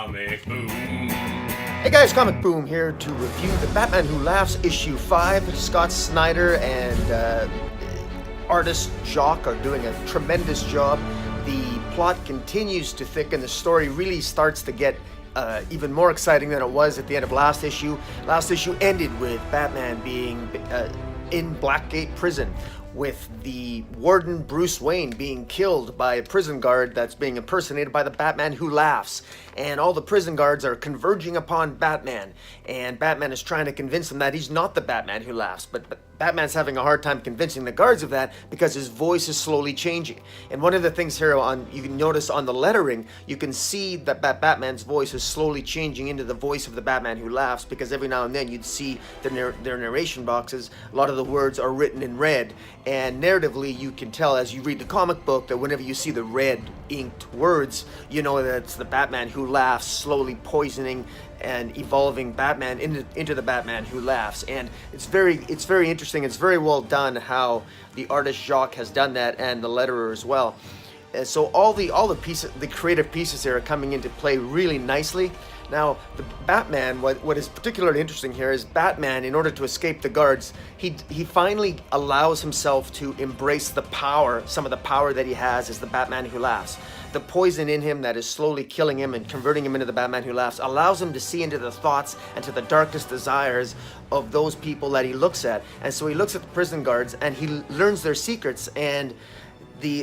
Comic Boom. Hey guys, Comic Boom here to review The Batman Who Laughs issue 5. Scott Snyder and artist Jock are doing a tremendous job. The plot continues to thicken. The story really starts to get even more exciting than it was at the end of last issue. Last issue ended with Batman being in Blackgate prison, with the warden Bruce Wayne being killed by a prison guard that's being impersonated by the Batman Who Laughs. And all the prison guards are converging upon Batman, and Batman is trying to convince them that he's not the Batman Who Laughs, but Batman's having a hard time convincing the guards of that because his voice is slowly changing. And one of the things here you can notice on the lettering, you can see that Batman's voice is slowly changing into the voice of the Batman Who Laughs, because every now and then you'd see their narration boxes. A lot of the words are written in red, and narratively you can tell as you read the comic book that whenever you see the red inked words, you know that it's the Batman Who Laughs slowly poisoning and evolving Batman into the Batman Who Laughs. And it's very interesting. It's very well done how the artist Jock has done that, and the letterer as well. And so all the pieces, the creative pieces here are coming into play really nicely. Now, the Batman, what is particularly interesting here is Batman, in order to escape the guards, he finally allows himself to embrace the power, some of the power that he has as the Batman Who Laughs. The poison in him that is slowly killing him and converting him into the Batman Who Laughs allows him to see into the thoughts and to the darkest desires of those people that he looks at. And so he looks at the prison guards and he learns their secrets, and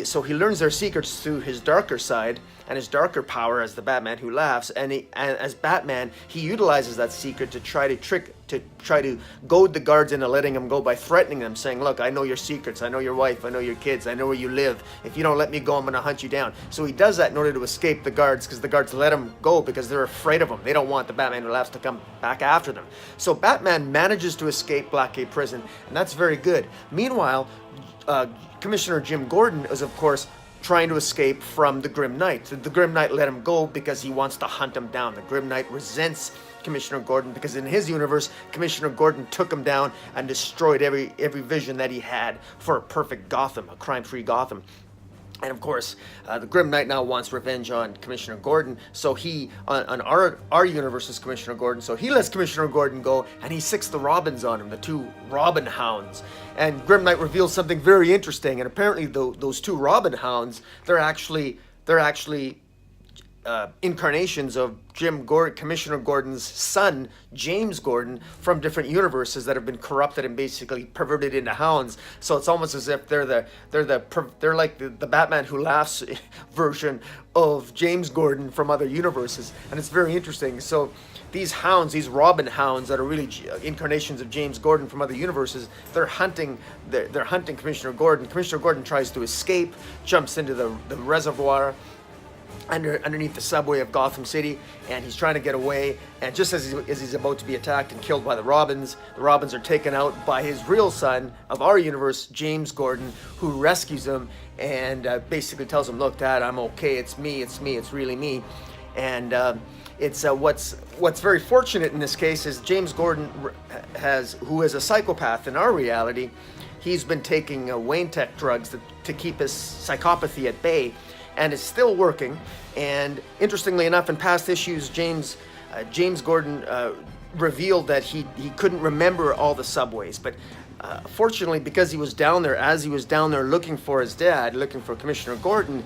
so he learns their secrets through his darker side and his darker power as the Batman Who Laughs. And as Batman, he utilizes that secret to try to goad the guards into letting him go by threatening them, saying, "Look, I know your secrets. I know your wife. I know your kids. I know where you live. If you don't let me go, I'm going to hunt you down." So he does that in order to escape the guards, because the guards let him go because they're afraid of him. They don't want the Batman Who Laughs to come back after them. So Batman manages to escape Blackgate prison, and that's very good. Meanwhile, Commissioner Jim Gordon is, of course, trying to escape from the Grim Knight. The Grim Knight let him go because he wants to hunt him down. The Grim Knight resents Commissioner Gordon because in his universe, Commissioner Gordon took him down and destroyed every vision that he had for a perfect Gotham, a crime-free Gotham. And of course, the Grim Knight now wants revenge on Commissioner Gordon, so he, on our universe's Commissioner Gordon, so he lets Commissioner Gordon go, and he sicks the Robins on him, the two Robin Hounds. And Grim Knight reveals something very interesting, and apparently those two Robin Hounds, they're actually incarnations of Commissioner Gordon's son, James Gordon, from different universes that have been corrupted and basically perverted into hounds. So it's almost as if they're like the Batman Who Laughs version of James Gordon from other universes, and it's very interesting. So these hounds, these Robin Hounds that are really incarnations of James Gordon from other universes, they're hunting Commissioner Gordon. Commissioner Gordon tries to escape, jumps into the reservoir underneath the subway of Gotham City, and he's trying to get away, and just as he's about to be attacked and killed by the Robins are taken out by his real son of our universe, James Gordon, who rescues him and basically tells him, "Look, Dad, I'm okay, it's me, it's really me." And it's what's very fortunate in this case is James Gordon who is a psychopath in our reality. He's been taking Wayne Tech drugs to keep his psychopathy at bay, and it's still working. And interestingly enough, in past issues, James Gordon revealed that he couldn't remember all the subways, but fortunately, because he was down there looking for his dad, looking for Commissioner Gordon,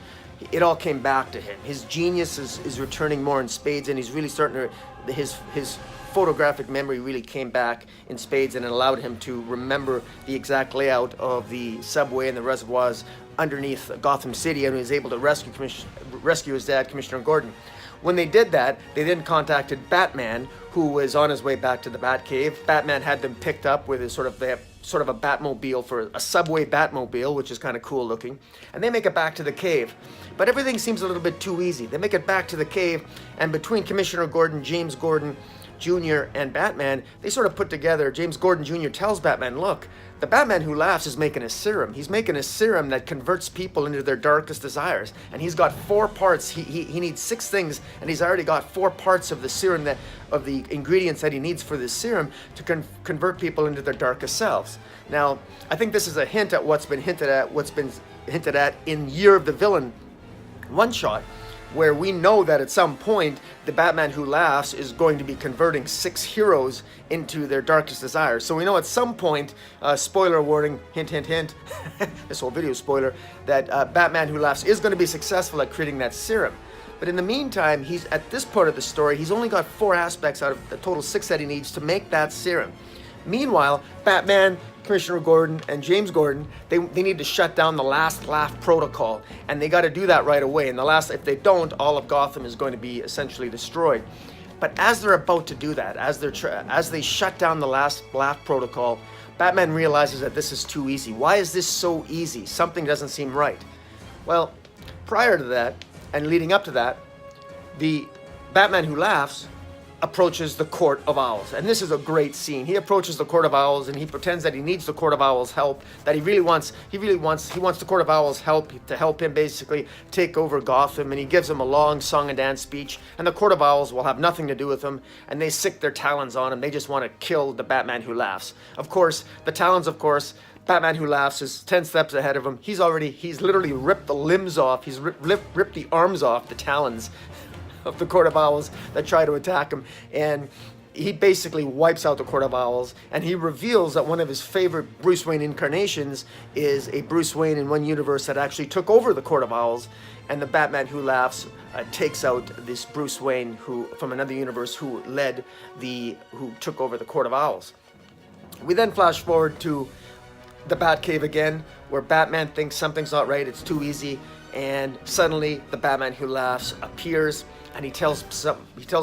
it all came back to him. His genius is returning more in spades, and he's really starting to his photographic memory really came back in spades, and it allowed him to remember the exact layout of the subway and the reservoirs underneath Gotham City, and he was able to rescue his dad, Commissioner Gordon. When they did that, they then contacted Batman, who was on his way back to the Batcave. Batman had them picked up with they have sort of a Batmobile, for a subway Batmobile, which is kind of cool looking, and they make it back to the cave. But everything seems a little bit too easy. They make it back to the cave, and between Commissioner Gordon, James Gordon Jr., and Batman, they sort of put together, James Gordon Jr. tells Batman, "Look, the Batman Who Laughs is making a serum. He's making a serum that converts people into their darkest desires. And he's got 4 parts. He needs 6 things, and he's already got 4 parts of the serum, of the ingredients that he needs for this serum to convert people into their darkest selves." Now, I think this is a hint at what's been hinted at in Year of the Villain one shot. where we know that at some point the Batman Who Laughs is going to be converting 6 heroes into their darkest desires. So we know at some point, spoiler warning, hint, hint, hint, this whole video spoiler, that Batman Who Laughs is going to be successful at creating that serum. But in the meantime, he's at this part of the story, he's only got 4 aspects out of the total 6 that he needs to make that serum. Meanwhile, Batman, Commissioner Gordon, and James Gordon, they need to shut down the Last Laugh protocol, and they got to do that right away. And if they don't, all of Gotham is going to be essentially destroyed. But as they're about to do that, as they shut down the Last Laugh protocol, Batman realizes that this is too easy. Why is this so easy? Something doesn't seem right. Well, prior to that, and leading up to that, the Batman Who Laughs approaches the Court of Owls, and this is a great scene. He approaches the Court of Owls, and he pretends that he needs the Court of Owls' help. That he wants the Court of Owls' help to help him basically take over Gotham. And he gives him a long song and dance speech. And the Court of Owls will have nothing to do with him, and they sick their talons on him. They just want to kill the Batman Who Laughs. Of course, the Talons. Batman Who Laughs is 10 steps ahead of him. He's literally ripped the limbs off. He's ripped the arms off the Talons of the Court of Owls that try to attack him, and he basically wipes out the Court of Owls, and he reveals that one of his favorite Bruce Wayne incarnations is a Bruce Wayne in one universe that actually took over the Court of Owls, and the Batman Who Laughs takes out this Bruce Wayne from another universe who took over the Court of Owls. We then flash forward to the Batcave again, where Batman thinks something's not right, it's too easy, and suddenly the Batman Who Laughs appears, and he tells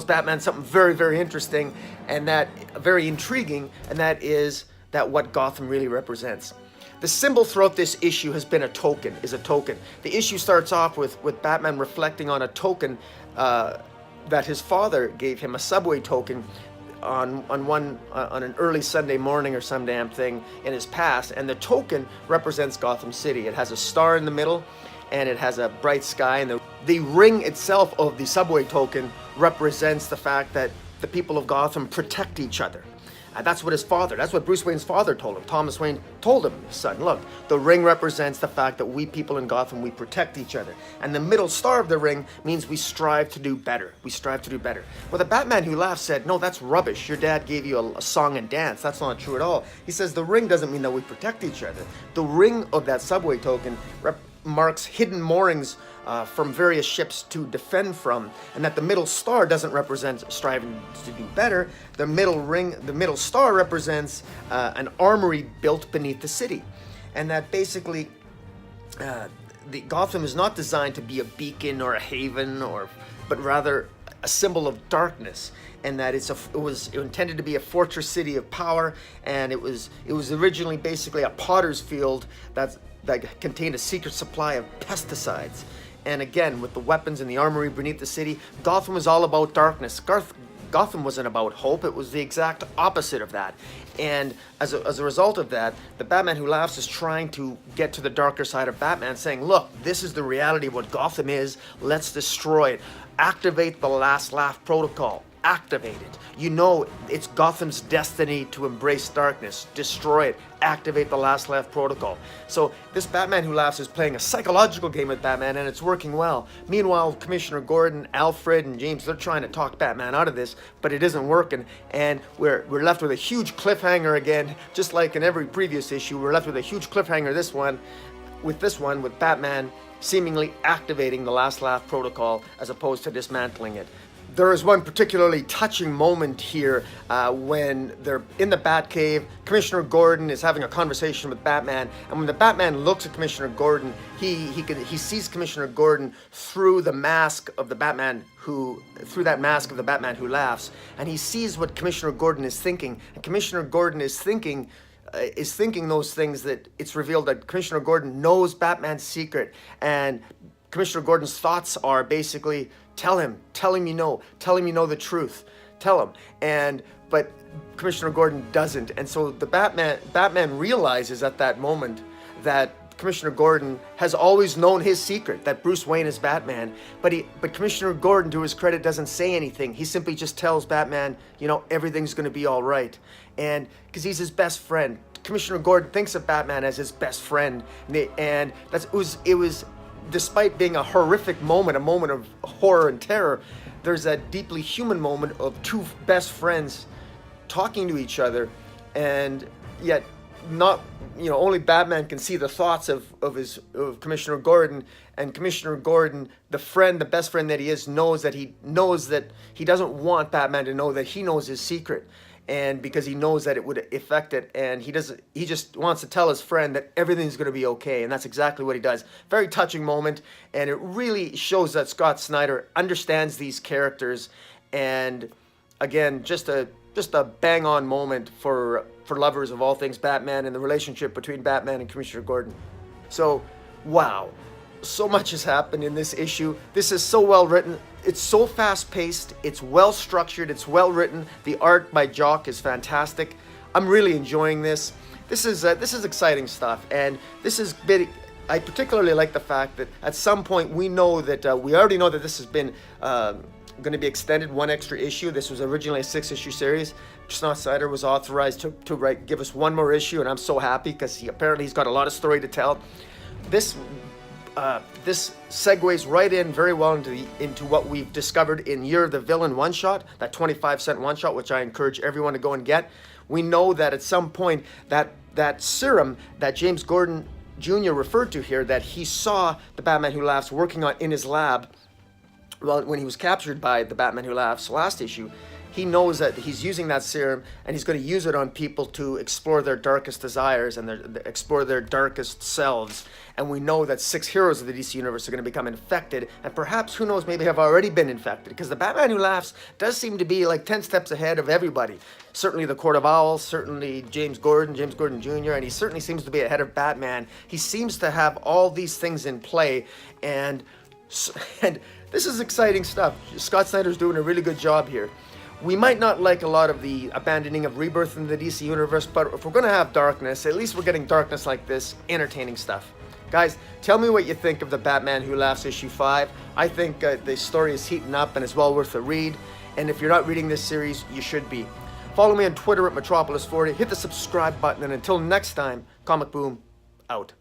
Batman something very, very interesting, and that very intriguing, and that is that what Gotham really represents. The symbol throughout this issue has been a token. The issue starts off with Batman reflecting on a token that his father gave him, a subway token, on an early Sunday morning or some damn thing in his past, and the token represents Gotham City. It has a star in the middle, and it has a bright sky, and the ring itself of the subway token represents the fact that the people of Gotham protect each other. And that's what Bruce Wayne's father told him. Thomas Wayne told him, son, look, the ring represents the fact that we people in Gotham, we protect each other. And the middle star of the ring means we strive to do better. Well, the Batman Who Laughs said, no, that's rubbish. Your dad gave you a song and dance. That's not true at all. He says the ring doesn't mean that we protect each other. The ring of that subway token marks hidden moorings from various ships to defend from, and that the middle star doesn't represent striving to do better. The middle star represents an armory built beneath the city, and that basically the Gotham is not designed to be a beacon or a haven, but rather a symbol of darkness, and that it was intended to be a fortress city of power, and it was originally basically a potter's field that contained a secret supply of pesticides. And again, with the weapons and the armory beneath the city, Gotham was all about darkness. Gotham wasn't about hope. It was the exact opposite of that. And as a result of that, the Batman Who Laughs is trying to get to the darker side of Batman, saying, look, this is the reality of what Gotham is. Let's destroy it. Activate the Last Laugh protocol. Activate it. You know it's Gotham's destiny to embrace darkness. Destroy it. Activate the Last Laugh protocol. So this Batman Who Laughs is playing a psychological game with Batman, and it's working well. Meanwhile, Commissioner Gordon, Alfred, and James, they're trying to talk Batman out of this, but it isn't working, and we're left with a huge cliffhanger again, just like in every previous issue. We're left with a huge cliffhanger with Batman seemingly activating the Last Laugh protocol as opposed to dismantling it. There is one particularly touching moment here when they're in the Batcave. Commissioner Gordon is having a conversation with Batman, and when the Batman looks at Commissioner Gordon, he sees Commissioner Gordon through the mask of the Batman Who Laughs, and he sees what Commissioner Gordon is thinking. And Commissioner Gordon is thinking those things that it's revealed that Commissioner Gordon knows Batman's secret, and Commissioner Gordon's thoughts are basically, tell him you know the truth, tell him. But Commissioner Gordon doesn't, and so the Batman realizes at that moment that Commissioner Gordon has always known his secret, that Bruce Wayne is Batman, but Commissioner Gordon, to his credit, doesn't say anything. He simply just tells Batman, everything's going to be all right, and because he's his best friend. Commissioner Gordon thinks of Batman as his best friend, and it was despite being a horrific moment, a moment of horror and terror, there's a deeply human moment of two best friends talking to each other, and yet not, only Batman can see the thoughts of Commissioner Gordon, and Commissioner Gordon, the best friend that he is, knows that he doesn't want Batman to know that he knows his secret, and because he knows that it would affect it, and he just wants to tell his friend that everything's going to be okay, and that's exactly what he does. Very touching moment, and it really shows that Scott Snyder understands these characters, and again, just a bang on moment for lovers of all things Batman and the relationship between Batman and Commissioner Gordon. So, wow. So much has happened in this issue. This is so well written. It's so fast paced. It's well structured. It's well written. The art by Jock is fantastic. I'm really enjoying this. This is exciting stuff, and this is big. I particularly like the fact that at some point we already know that this has been going to be extended one extra issue. This was originally a 6-issue series. Scott Snyder was authorized to give us one more issue, and I'm so happy because he's got a lot of story to tell. This segues right in very well into what we've discovered in Year of the Villain one-shot, that 25-cent one-shot, which I encourage everyone to go and get. We know that at some point that serum that James Gordon Jr. referred to here, that he saw the Batman Who Laughs working on in his lab, well, when he was captured by the Batman Who Laughs last issue, he knows that he's using that serum, and he's going to use it on people to explore their darkest desires and explore their darkest selves. And we know that 6 heroes of the DC Universe are going to become infected, and perhaps, who knows, maybe have already been infected, because the Batman Who Laughs does seem to be like 10 steps ahead of everybody. Certainly the Court of Owls, certainly James Gordon Jr., and he certainly seems to be ahead of Batman. He seems to have all these things in play, and this is exciting stuff. Scott Snyder's doing a really good job here. We might not like a lot of the abandoning of Rebirth in the DC Universe, but if we're going to have darkness, at least we're getting darkness like this, entertaining stuff. Guys, tell me what you think of the Batman Who Laughs issue 5. I think the story is heating up and is well worth a read. And if you're not reading this series, you should be. Follow me on Twitter at Metropolis40. Hit the subscribe button. And until next time, Comic Boom, out.